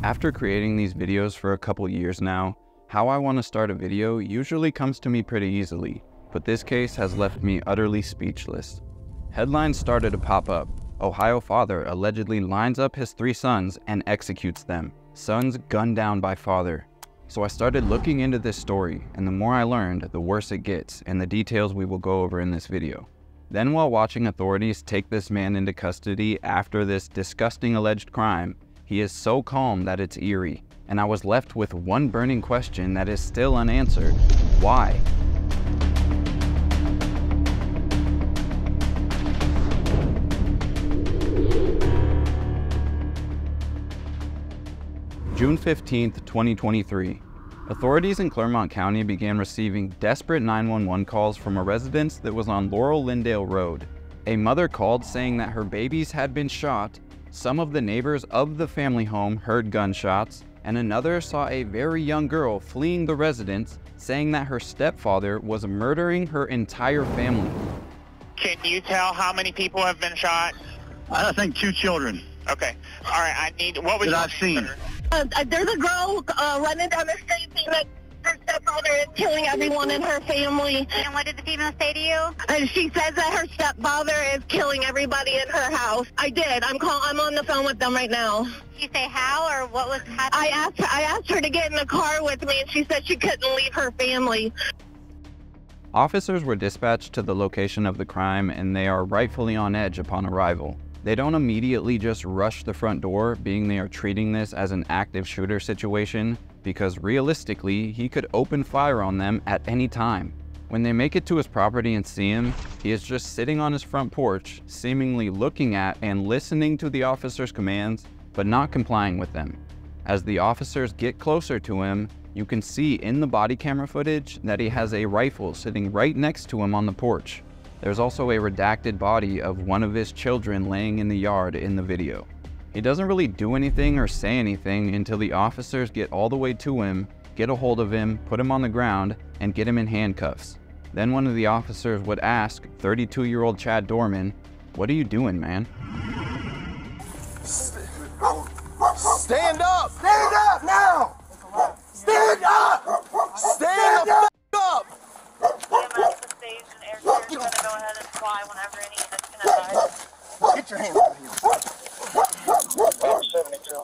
After creating these videos for a couple years now, how I want to start a video usually comes to me pretty easily, but this case has left me utterly speechless. Headlines started to pop up. Ohio father allegedly lines up his 3 sons and executes them. Sons gunned down by father. So I started looking into this story, and the more I learned, the worse it gets, and the details we will go over in this video. Then while watching authorities take this man into custody after this disgusting alleged crime, he is so calm that it's eerie, and I was left with one burning question that is still unanswered. Why? June 15th, 2023. Authorities in Clermont County began receiving desperate 911 calls from a residence that was on Laurel-Lindale Road. A mother called saying that her babies had been shot. Some of the neighbors of the family home heard gunshots, and another saw a very young girl fleeing the residence, saying that her stepfather was murdering her entire family. Can you tell how many people have been shot? I think 2 children. Okay. All right, I need, what was that your I've seen. There's a girl running down the street saying that her stepfather is killing everyone in her family. And what did the female say to you? And she says that her stepfather is killing everybody in her house. I did. I'm on the phone with them right now. Did you say how or what was happening? I asked her to get in the car with me, and she said she couldn't leave her family. Officers were dispatched to the location of the crime, and they are rightfully on edge upon arrival. They don't immediately just rush the front door, being they are treating this as an active shooter situation, because realistically, he could open fire on them at any time. When they make it to his property and see him, he is just sitting on his front porch, seemingly looking at and listening to the officer's commands, but not complying with them. As the officers get closer to him, you can see in the body camera footage that he has a rifle sitting right next to him on the porch. There's also a redacted body of one of his children laying in the yard in the video. He doesn't really do anything or say anything until the officers get all the way to him, get a hold of him, put him on the ground, and get him in handcuffs. Then one of the officers would ask 32-year-old Chad Doerman, "What are you doing, man?" Stand up! Stand up now! Stand up! Stand the f*** up! You're going to go ahead and fly whenever any units can advise. Get your hands out of here. 72.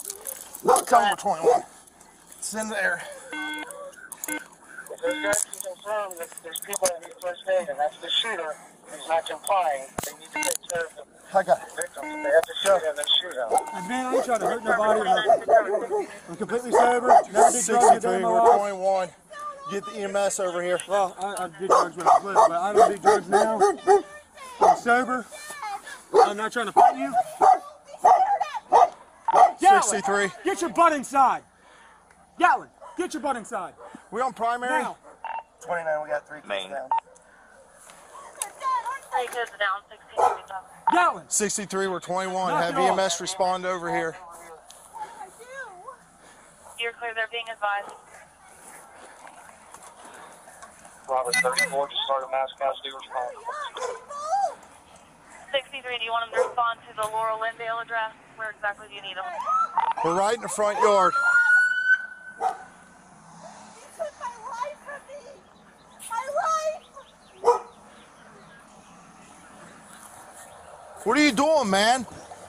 Tell me 21. It's in the air. Those guys can confirm that there's people that need first aid, and that's the shooter who's not complying. They need to take care of the victims. They have to shoot him and shoot him. Man, I ain't trying to hurt nobody or nothing. I'm completely sober. Never did drugs a day in my life. 21. Get the EMS over here. Well, I did drugs when I was little, but I don't do drugs now. I'm sober. I'm not trying to fight you. 63. Get your butt inside. Gatlin, get your butt inside. We on primary? Now. 29, we got 3 kids down. 3 kids down, 16 down. Gatlin. 63, we're 21. Knock Have it off. EMS respond over here. You're clear, they're being advised. Robert 34, just started mass casualty response. 63, do you want them to respond to the Laurel-Lindale address? Where exactly do you need them? We're right in the front yard. What are you doing, man?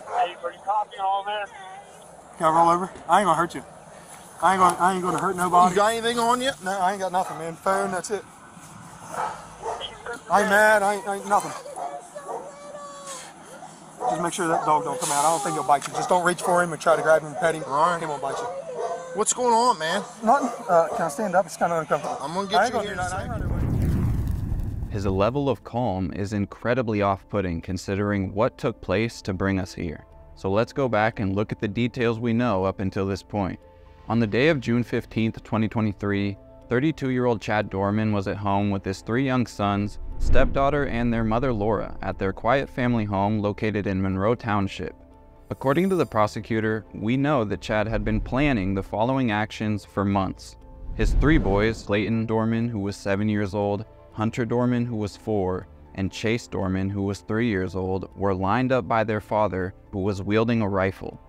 Hey, are you copying all this? Can I roll over? I ain't gonna hurt you. I ain't gonna hurt nobody. You got anything on you? No, I ain't got nothing, man. Phone, that's it. I ain't mad, I ain't nothing. Just make sure that dog don't come out. I don't think he'll bite you. Just don't reach for him and try to grab him and pet him. All right. He won't bite you. What's going on, man? Nothing. Can I stand up? It's kind of uncomfortable. I'm gonna get you here in a second. His level of calm is incredibly off-putting considering what took place to bring us here. So let's go back and look at the details we know up until this point. On the day of June 15th, 2023, 32-year-old Chad Doerman was at home with his 3 young sons, stepdaughter, and their mother Laura at their quiet family home located in Monroe Township. According to the prosecutor, we know that Chad had been planning the following actions for months. His 3 boys, Clayton Doerman, who was 7 years old, Hunter Doerman, who was 4, and Chase Doerman, who was 3 years old, were lined up by their father, who was wielding a rifle.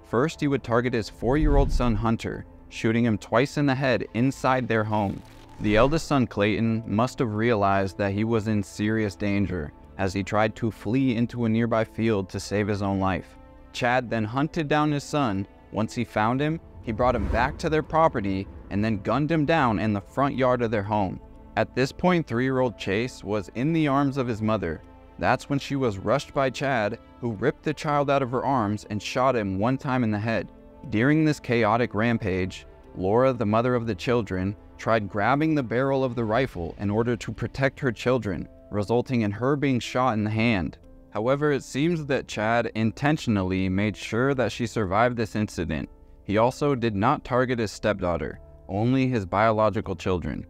First, he would target his 4-year-old son Hunter, shooting him twice in the head inside their home. The eldest son Clayton must have realized that he was in serious danger as he tried to flee into a nearby field to save his own life. Chad then hunted down his son. Once he found him, he brought him back to their property and then gunned him down in the front yard of their home. At this point, 3-year-old Chase was in the arms of his mother. That's when she was rushed by Chad, who ripped the child out of her arms and shot him 1 time in the head. During this chaotic rampage, Laura, the mother of the children, tried grabbing the barrel of the rifle in order to protect her children, resulting in her being shot in the hand. However, it seems that Chad intentionally made sure that she survived this incident. He also did not target his stepdaughter, only his biological children.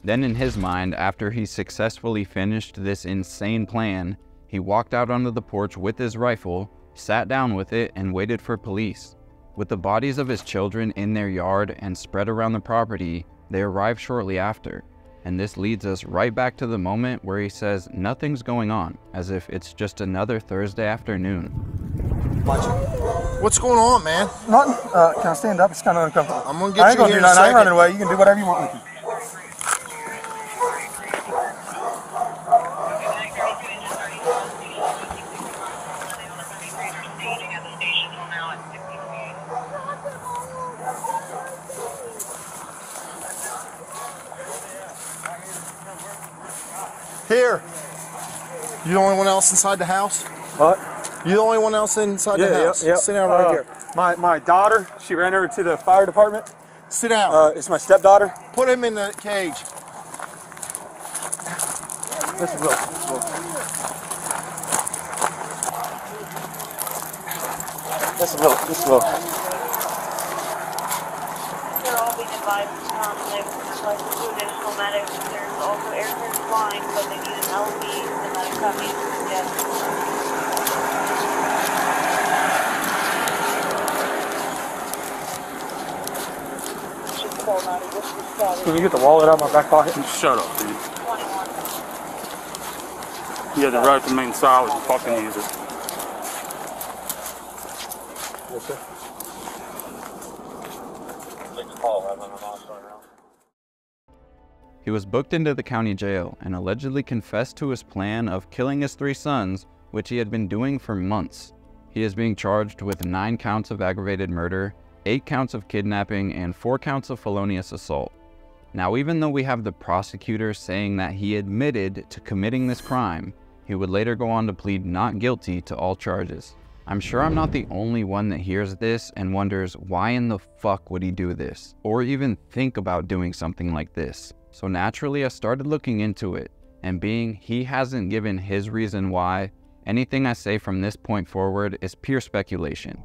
Then in his mind, after he successfully finished this insane plan, he walked out onto the porch with his rifle, sat down with it, and waited for police. With the bodies of his children in their yard and spread around the property, they arrived shortly after. And this leads us right back to the moment where he says nothing's going on, as if it's just another Thursday afternoon. What's going on, man? Nothing. Can I stand up? It's kind of uncomfortable. I'm gonna get you here in a second. I ain't running away. You can do whatever you want with me. Here. You the only one else inside the house? What? You the only one else inside the house? Yeah. Sit down right here. My daughter, she ran over to the fire department. Sit down. It's my stepdaughter. Put him in the cage. This is Will. This is Will. They're all being advised to come. They've requested 2 additional medics. There's also air current flying, but they need an LV. The medics have answers yet. Can you get the wallet out of my back pocket? Shut up, dude. 21. You had to write the main solid, you fucking use it. Yes, sir. He was booked into the county jail and allegedly confessed to his plan of killing his 3 sons, which he had been doing for months. He is being charged with 9 counts of aggravated murder, 8 counts of kidnapping, and 4 counts of felonious assault. Now, even though we have the prosecutor saying that he admitted to committing this crime, he would later go on to plead not guilty to all charges. I'm sure I'm not the only one that hears this and wonders why in the fuck would he do this, or even think about doing something like this. So naturally I started looking into it, and being he hasn't given his reason why, anything I say from this point forward is pure speculation.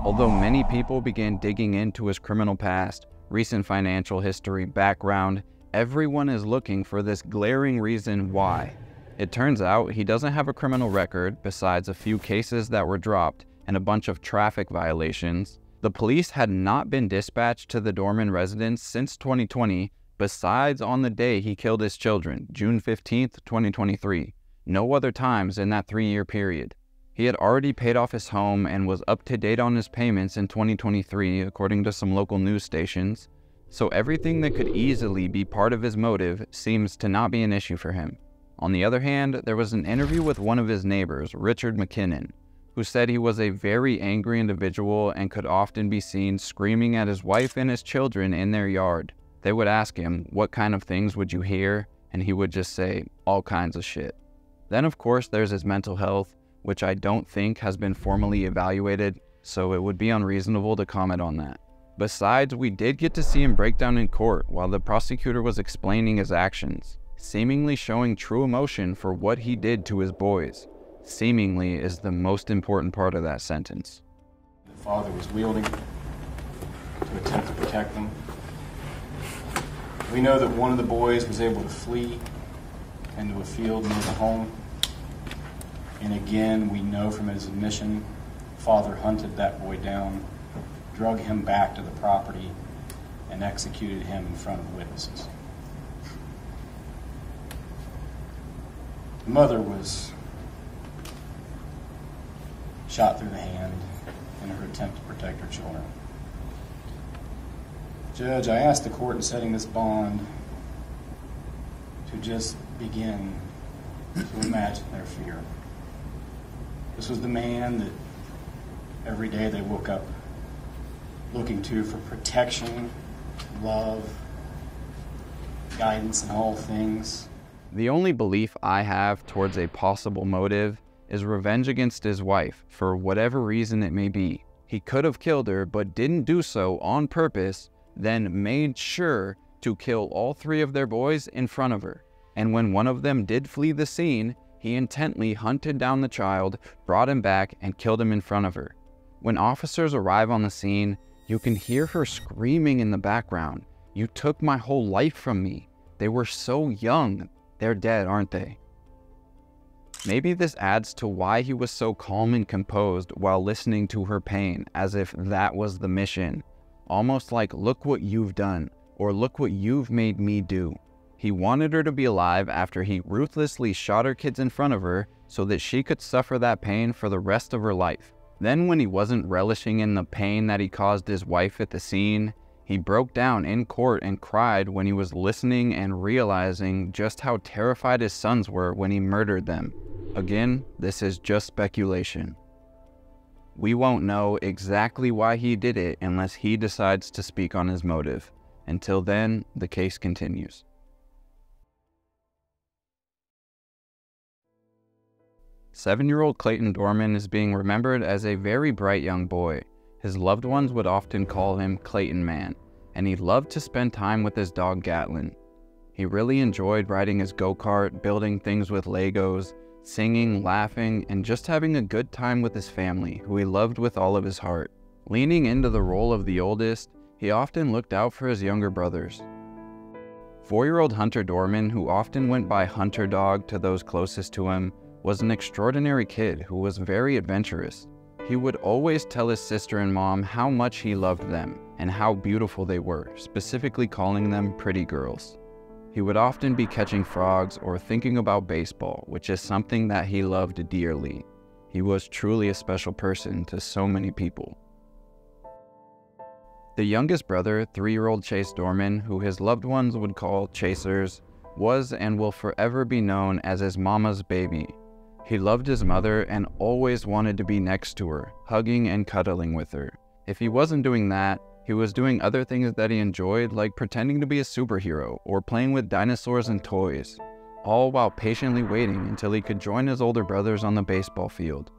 Although many people began digging into his criminal past, recent financial history, background, everyone is looking for this glaring reason why. It turns out he doesn't have a criminal record besides a few cases that were dropped and a bunch of traffic violations. The police had not been dispatched to the Doerman residence since 2020, besides on the day he killed his children, June 15th, 2023. No other times in that 3-year period. He had already paid off his home and was up to date on his payments in 2023, according to some local news stations. So everything that could easily be part of his motive seems to not be an issue for him. On the other hand, there was an interview with one of his neighbors, Richard McKinnon, who said he was a very angry individual and could often be seen screaming at his wife and his children in their yard. They would ask him, "What kind of things would you hear?" And he would just say, "All kinds of shit." Then of course there's his mental health, which I don't think has been formally evaluated, so it would be unreasonable to comment on that. Besides, we did get to see him break down in court while the prosecutor was explaining his actions, seemingly showing true emotion for what he did to his boys. Seemingly is the most important part of that sentence. The father was wielding to attempt to protect them. We know that one of the boys was able to flee into a field near the home. And again, we know from his admission, father hunted that boy down, drug him back to the property, and executed him in front of witnesses. The mother was shot through the hand, in her attempt to protect her children. Judge, I asked the court in setting this bond to just begin to imagine their fear. This was the man that every day they woke up looking to for protection, love, guidance in all things. The only belief I have towards a possible motive is revenge against his wife, for whatever reason it may be. He could have killed her, but didn't do so on purpose, then made sure to kill all 3 of their boys in front of her. And when one of them did flee the scene, he intently hunted down the child, brought him back, and killed him in front of her. When officers arrive on the scene, you can hear her screaming in the background, "You took my whole life from me. They were so young. They're dead, aren't they?" Maybe this adds to why he was so calm and composed while listening to her pain, as if that was the mission. Almost like, "Look what you've done," or "Look what you've made me do." He wanted her to be alive after he ruthlessly shot her kids in front of her so that she could suffer that pain for the rest of her life. Then when he wasn't relishing in the pain that he caused his wife at the scene, he broke down in court and cried when he was listening and realizing just how terrified his sons were when he murdered them. Again, this is just speculation. We won't know exactly why he did it unless he decides to speak on his motive. Until then, the case continues. Seven-year-old Clayton Doerman is being remembered as a very bright young boy. His loved ones would often call him Clayton Man, and he loved to spend time with his dog Gatlin. He really enjoyed riding his go-kart, building things with Legos, singing, laughing, and just having a good time with his family, who he loved with all of his heart. Leaning into the role of the oldest, he often looked out for his younger brothers. 4-year-old Hunter Doerman, who often went by Hunter Dog to those closest to him, was an extraordinary kid who was very adventurous. He would always tell his sister and mom how much he loved them and how beautiful they were, specifically calling them pretty girls. He would often be catching frogs or thinking about baseball, which is something that he loved dearly. He was truly a special person to so many people. The youngest brother, 3-year-old Chase Doerman, who his loved ones would call Chasers, was and will forever be known as his mama's baby. He loved his mother and always wanted to be next to her, hugging and cuddling with her. If he wasn't doing that, he was doing other things that he enjoyed, like pretending to be a superhero or playing with dinosaurs and toys, all while patiently waiting until he could join his older brothers on the baseball field.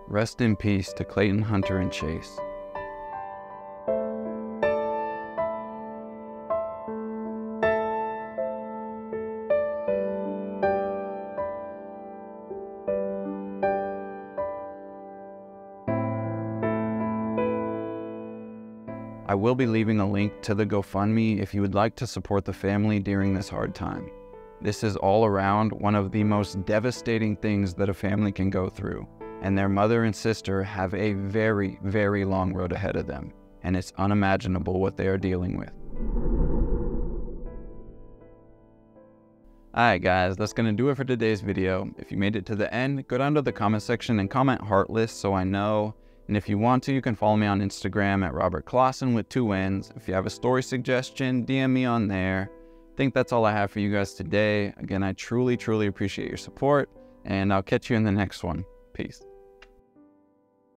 Rest in peace to Clayton, Hunter, and Chase. I will be leaving a link to the GoFundMe if you would like to support the family during this hard time. This is all around one of the most devastating things that a family can go through, and their mother and sister have a very, very long road ahead of them, and it's unimaginable what they are dealing with. Alright guys, that's going to do it for today's video. If you made it to the end, go down to the comment section and comment heartless so I know. And if you want to, you can follow me on Instagram at Robert Clausen with 2 N's. If you have a story suggestion, DM me on there. I think that's all I have for you guys today. Again, I truly, truly appreciate your support, and I'll catch you in the next one. Peace.